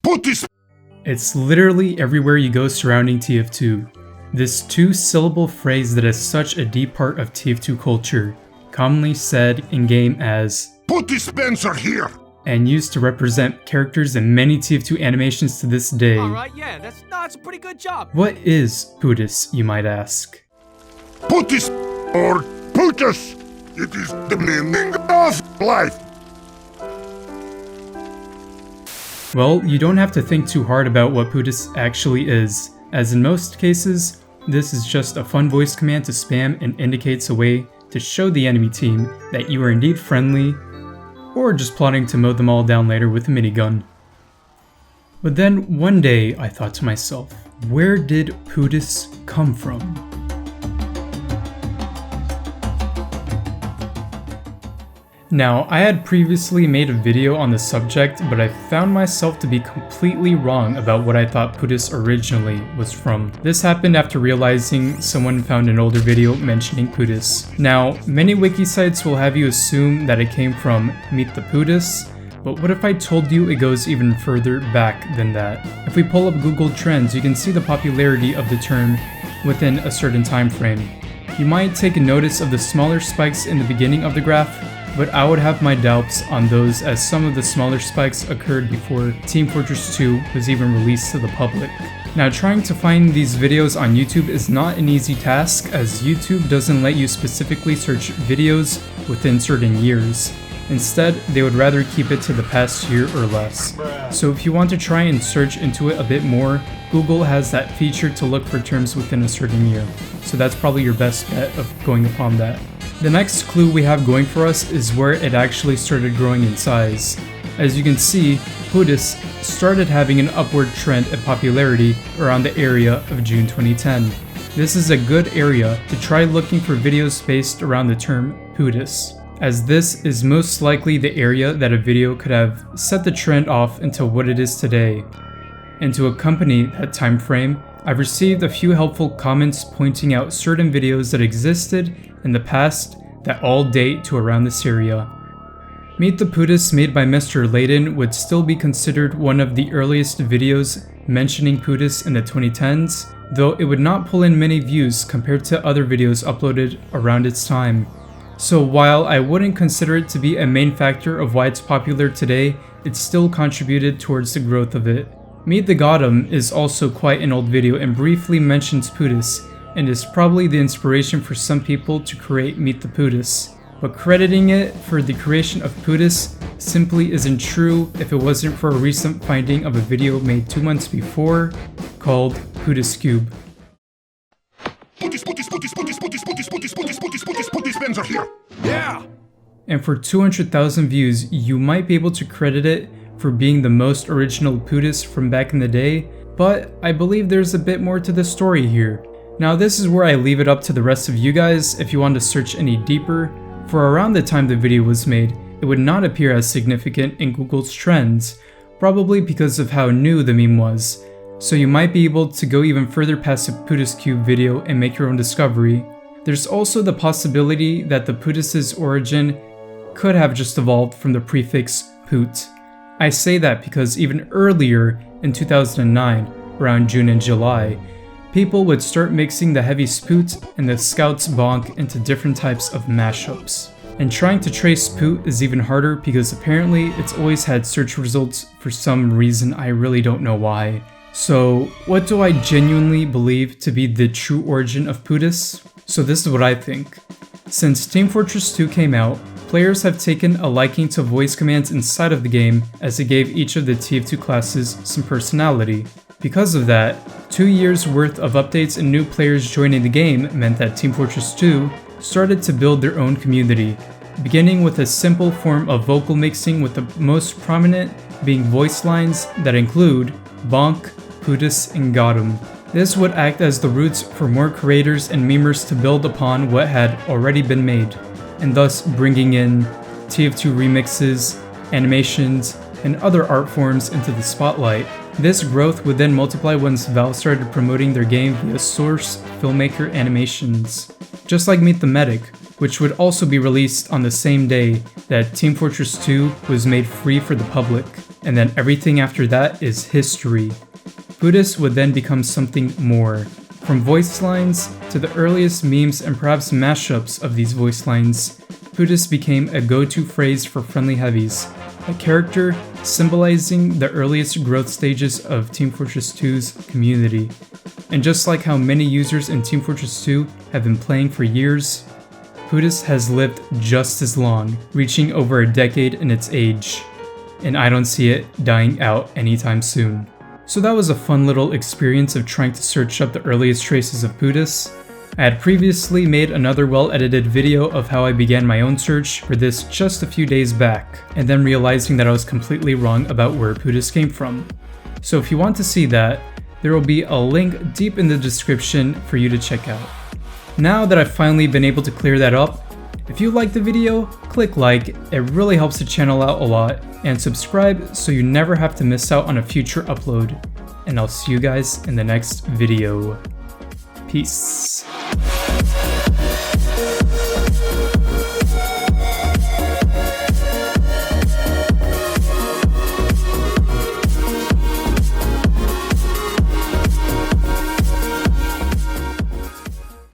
Pootis. It's literally everywhere you go surrounding TF2. This two-syllable phrase that is such a deep part of TF2 culture, commonly said in-game as Pootis Spencer here! And used to represent characters in many TF2 animations to this day. Alright, yeah, that's a pretty good job. What is Pootis, you might ask? Pootis or Pootis! It is the meaning of life! Well, you don't have to think too hard about what Pootis actually is, as in most cases, this is just a fun voice command to spam and indicates a way to show the enemy team that you are indeed friendly, or just plotting to mow them all down later with a minigun. But then one day I thought to myself, where did Pootis come from? Now, I had previously made a video on the subject, but I found myself to be completely wrong about what I thought Pootis originally was from. This happened after realizing someone found an older video mentioning Pootis. Now, many wiki sites will have you assume that it came from Meet the Pootis, but what if I told you it goes even further back than that? If we pull up Google Trends, you can see the popularity of the term within a certain time frame. You might take notice of the smaller spikes in the beginning of the graph, but I would have my doubts on those as some of the smaller spikes occurred before Team Fortress 2 was even released to the public. Now, trying to find these videos on YouTube is not an easy task, as YouTube doesn't let you specifically search videos within certain years. Instead, they would rather keep it to the past year or less. So if you want to try and search into it a bit more, Google has that feature to look for terms within a certain year. So that's probably your best bet of going upon that. The next clue we have going for us is where it actually started growing in size. As you can see, Pootis started having an upward trend in popularity around the area of June 2010. This is a good area to try looking for videos based around the term Pootis, as this is most likely the area that a video could have set the trend off into what it is today. And to accompany that time frame, I've received a few helpful comments pointing out certain videos that existed in the past that all date to around this area. Meet the Pootis made by Mr. Layden would still be considered one of the earliest videos mentioning Pootis in the 2010s, though it would not pull in many views compared to other videos uploaded around its time. So while I wouldn't consider it to be a main factor of why it's popular today, it still contributed towards the growth of it. Meet the Gotham is also quite an old video and briefly mentions Pootis, and is probably the inspiration for some people to create Meet the Pootis. But crediting it for the creation of Pootis simply isn't true if it wasn't for a recent finding of a video made 2 months before called Pootis Cube. Pootis Spencer here! Yeah! And for 200,000 views, you might be able to credit it for being the most original Pootis from back in the day, but I believe there's a bit more to the story here. Now, this is where I leave it up to the rest of you guys if you want to search any deeper. For around the time the video was made, it would not appear as significant in Google's trends, probably because of how new the meme was. So you might be able to go even further past the Pootis Cube video and make your own discovery. There's also the possibility that the Pootis' origin could have just evolved from the prefix Poot. I say that because even earlier in 2009, around June and July, people would start mixing the heavy Spoot and the Scout's bonk into different types of mashups. And trying to trace Poot is even harder because apparently it's always had search results for some reason I really don't know why. So what do I genuinely believe to be the true origin of Pootis? So this is what I think. Since Team Fortress 2 came out, players have taken a liking to voice commands inside of the game as it gave each of the TF2 classes some personality. Because of that, 2 years worth of updates and new players joining the game meant that Team Fortress 2 started to build their own community, beginning with a simple form of vocal mixing with the most prominent being voice lines that include Bonk, Pootis, and Gotham. This would act as the roots for more creators and memers to build upon what had already been made, and thus bringing in TF2 remixes, animations, and other art forms into the spotlight. This growth would then multiply once Valve started promoting their game via Source Filmmaker animations, just like Meet the Medic, which would also be released on the same day that Team Fortress 2 was made free for the public. and then everything after that is history. Pootis would then become something more. From voice lines to the earliest memes and perhaps mashups of these voice lines, Pootis became a go-to phrase for friendly heavies, a character symbolizing the earliest growth stages of Team Fortress 2's community. And just like how many users in Team Fortress 2 have been playing for years, Pootis has lived just as long, reaching over a decade in its age, and I don't see it dying out anytime soon. So that was a fun little experience of trying to search up the earliest traces of Pootis. I had previously made another well-edited video of how I began my own search for this just a few days back, and then realizing that I was completely wrong about where Pootis came from. So if you want to see that, there will be a link deep in the description for you to check out. Now that I've finally been able to clear that up, if you liked the video, click like, it really helps the channel out a lot, and subscribe so you never have to miss out on a future upload. And I'll see you guys in the next video. Peace.